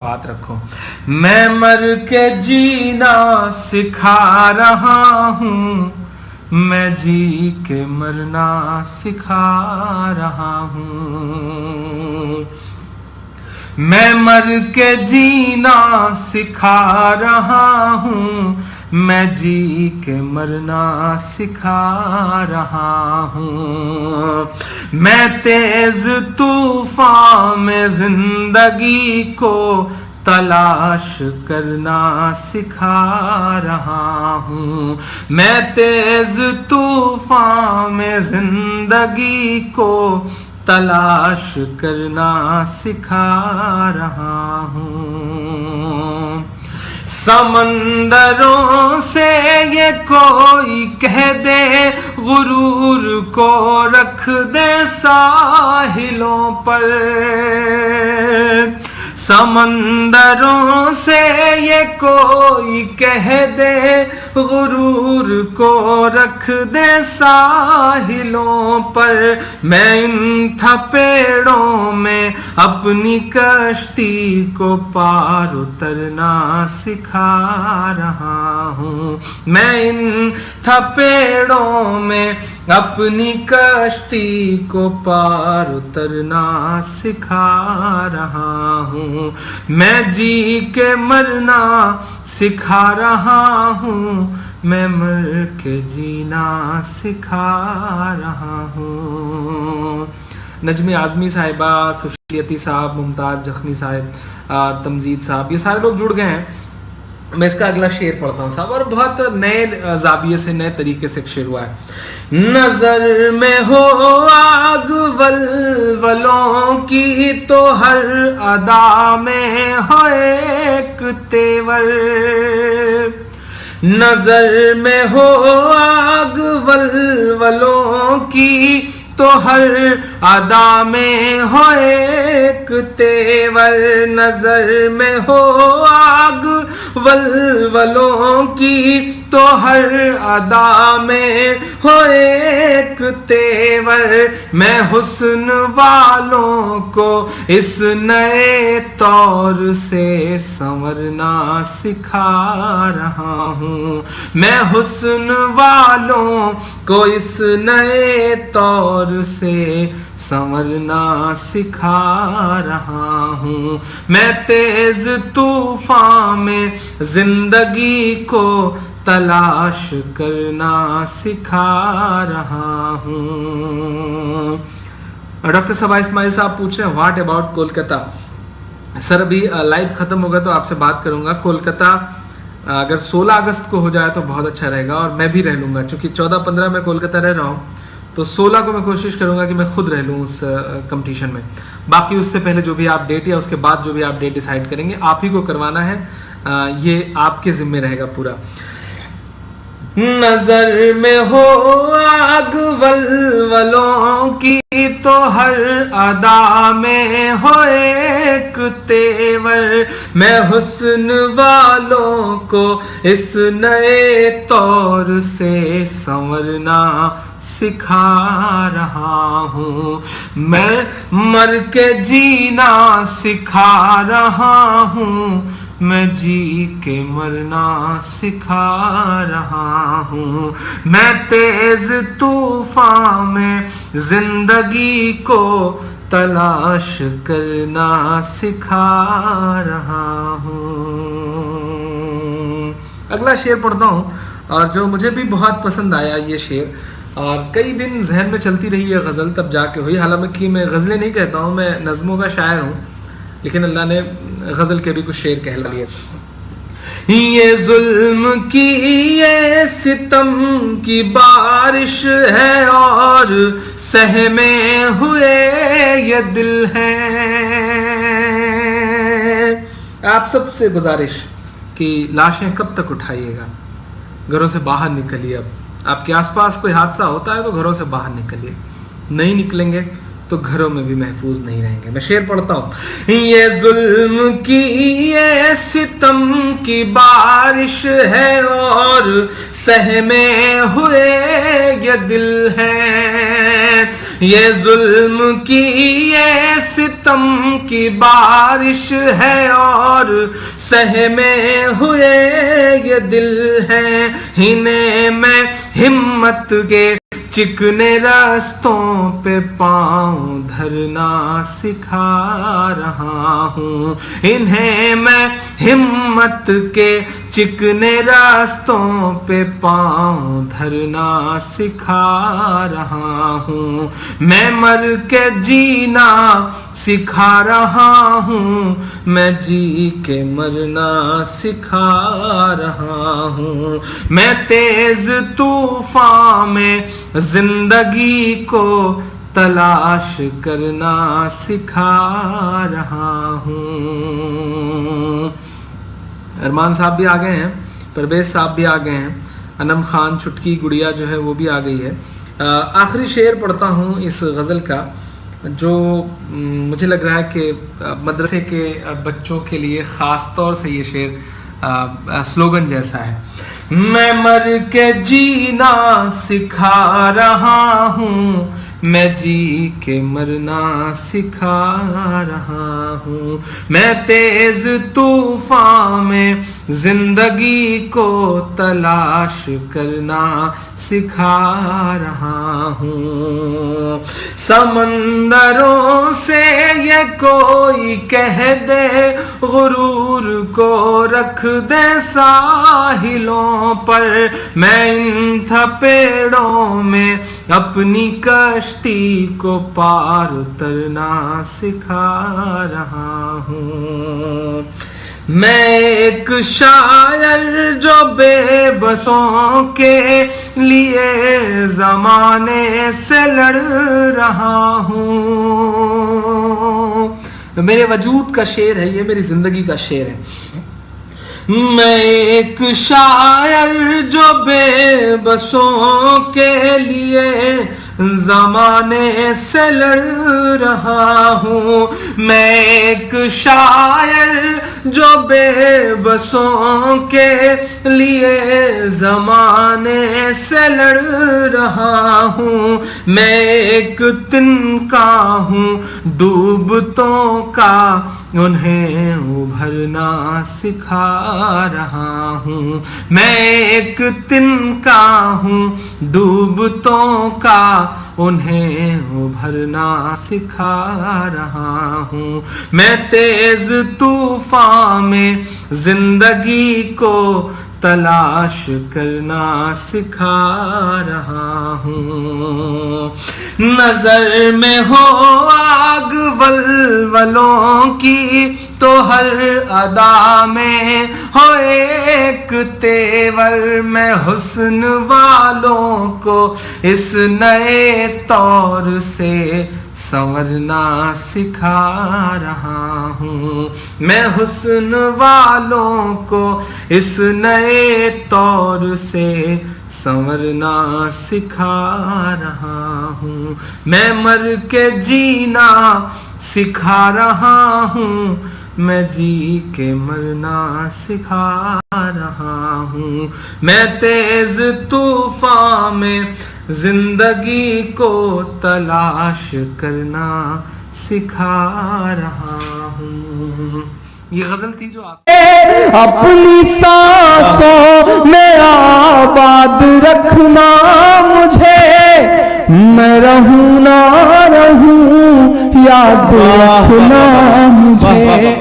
بات رکھو. میں مر کے جینا سکھا رہا ہوں، میں جی کے مرنا سکھا رہا ہوں. میں مر کے جینا سکھا رہا ہوں، میں جی کے مرنا سکھا رہا ہوں. میں تیز طوفان میں زندگی کو تلاش کرنا سکھا رہا ہوں. میں تیز طوفان میں زندگی کو تلاش کرنا سکھا رہا ہوں. سمندروں سے یہ کوئی کہہ دے، غرور کو رکھ دے ساحلوں پر. سمندروں سے یہ کوئی کہہ دے، غرور کو رکھ دے ساحلوں پر. میں ان تھپیڑوں میں اپنی کشتی کو پار اترنا سکھا رہا ہوں. میں ان تھپیڑوں میں اپنی کشتی کو پار اترنا سکھا رہا ہوں. میں جی کے مرنا سکھا رہا ہوں، میں مر کے جینا سکھا رہا ہوں. نجمی اعظمی صاحبہ، سشیتی صاحب، ممتاز جخمی صاحب، تمجید صاحب، یہ سارے لوگ جڑ گئے ہیں. میں اس کا اگلا شعر پڑھتا ہوں صاحب، اور بہت نئے زاویے سے، نئے طریقے سے ایک شعر ہوا ہے. نظر میں ہو آگ ولولوں کی تو ہر ادا میں ہو ایک تیور. نظر میں ہو آگ ولولوں کی تو ہر ادا میں ہو ایک تیور. نظر میں ہو آگ ولولوں کی تو ہر ادا میں ہو ایک تیور. میں حسن والوں کو اس نئے طور سے سنورنا سکھا رہا ہوں. میں حسن والوں کو اس نئے طور سے سنورنا سکھا رہا ہوں. میں تیز طوفان میں زندگی کو تلاش کرنا سکھا رہا ہوں. ڈاکٹر صبا اسماعیل صاحب پوچھ رہے ہیں واٹ اباؤٹ کولکتہ. سر ابھی لائیو ختم ہوگا تو آپ سے بات کروں گا. کولکتہ اگر 16 اگست کو ہو جائے تو بہت اچھا رہے گا، اور میں بھی رہ لوں گا چونکہ 14-15 میں کولکتہ رہ رہا ہوں، تو 16 کو میں کوشش کروں گا کہ میں خود رہ لوں اس کمپٹیشن میں. باقی اس سے پہلے جو بھی آپ ڈیٹ یا اس کے بعد جو بھی آپ ڈیٹ ڈیسائیڈ کریں گے آپ ہی کو کروانا ہے، یہ آپ کے ذمہ رہے گا پورا. نظر میں ہو آگ ولولوں کی تو ہر ادا میں ہو ایک تیور. میں حسن والوں کو اس نئے طور سے سنورنا سکھا رہا ہوں. میں مر کے جینا سکھا رہا ہوں، میں جی کے مرنا سکھا رہا ہوں. میں تیز طوفان میں زندگی کو تلاش کرنا سکھا رہا ہوں. اگلا شعر پڑھتا ہوں، اور جو مجھے بھی بہت پسند آیا یہ شعر، اور کئی دن ذہن میں چلتی رہی یہ غزل تب جا کے ہوئی. حالانکہ میں غزلیں نہیں کہتا ہوں، میں نظموں کا شاعر ہوں، لیکن اللہ نے غزل کے بھی کچھ شعر کہلا لیے. یہ ظلم کی یہ ستم کی بارش ہے اور سہمے ہوئے یہ دل ہے. آپ سب سے گزارش کہ لاشیں کب تک اٹھائیے گا، گھروں سے باہر نکلیے. اب آپ کے آس پاس کوئی حادثہ ہوتا ہے تو گھروں سے باہر نکلیے، نہیں نکلیں گے تو گھروں میں بھی محفوظ نہیں رہیں گے. میں شعر پڑھتا ہوں. یہ ظلم کی یہ ستم کی بارش ہے اور سہمے ہوئے یہ دل ہے. یہ ظلم کی یہ ستم کی بارش ہے اور سہمے ہوئے یہ دل ہیں، انہیں میں ہمت کے چکنے راستوں پہ پاؤں دھرنا سکھا رہا ہوں، انہیں میں ہمت کے چکنے راستوں پہ پاؤں دھرنا سکھا رہا ہوں، میں مر کے جینا سکھا رہا ہوں، میں جی کے مرنا سکھا رہا ہوں، میں تیز طوفان میں زندگی کو تلاش کرنا سکھا رہا ہوں۔ ارمان صاحب بھی آ گئے ہیں، پرویز صاحب بھی آ گئے ہیں، انم خان چھٹکی گڑیا جو ہے وہ بھی آ گئی ہے۔ آخری شعر پڑھتا ہوں اس غزل کا، جو مجھے لگ رہا ہے کہ مدرسے کے بچوں کے لیے خاص طور سے یہ شعر سلوگن جیسا ہے۔ میں مر کے جینا سکھا رہا ہوں، میں جی کے مرنا سکھا رہا ہوں، میں تیز طوفان میں زندگی کو تلاش کرنا سکھا رہا ہوں، سمندروں سے یہ کوئی کہہ دے غرور کو رکھ دے ساحلوں پر، میں ان تھپیڑوں میں اپنی کشتی کو پار اترنا سکھا رہا ہوں، میں ایک شاعر جو بے بسوں کے لیے زمانے سے لڑ رہا ہوں، میرے وجود کا شعر ہے یہ، میری زندگی کا شعر ہے۔ میں ایک شاعر جو بے بسوں کے لیے زمانے سے لڑ رہا ہوں، میں ایک شاعر جو بے بسوں کے لیے زمانے سے لڑ رہا ہوں، میں ایک تنکا ہوں ڈوبتوں کا انہیں ابھرنا سکھا رہا ہوں، میں ایک تنکا ہوں ڈوبتوں کا انہیں ابھرنا سکھا رہا ہوں، میں تیز طوفان میں زندگی کو تلاش کرنا سکھا رہا ہوں، نظر میں ہو آگ ولولوں کی تو ہر ادا میں ہو ایک تیور، میں حسن والوں کو اس نئے طور سے سنورنا سکھا رہا ہوں، میں حسن والوں کو اس نئے طور سے سنورنا سکھا رہا ہوں، میں مر کے جینا سکھا رہا ہوں، میں جی کے مرنا سکھا رہا ہوں، میں تیز طوفان میں زندگی کو تلاش کرنا سکھا رہا ہوں۔ یہ غزل تھی جو آپ اپنی سانسوں میں آباد رکھنا مجھے، میں رہوں نہ رہوں یاد رکھنا مجھے،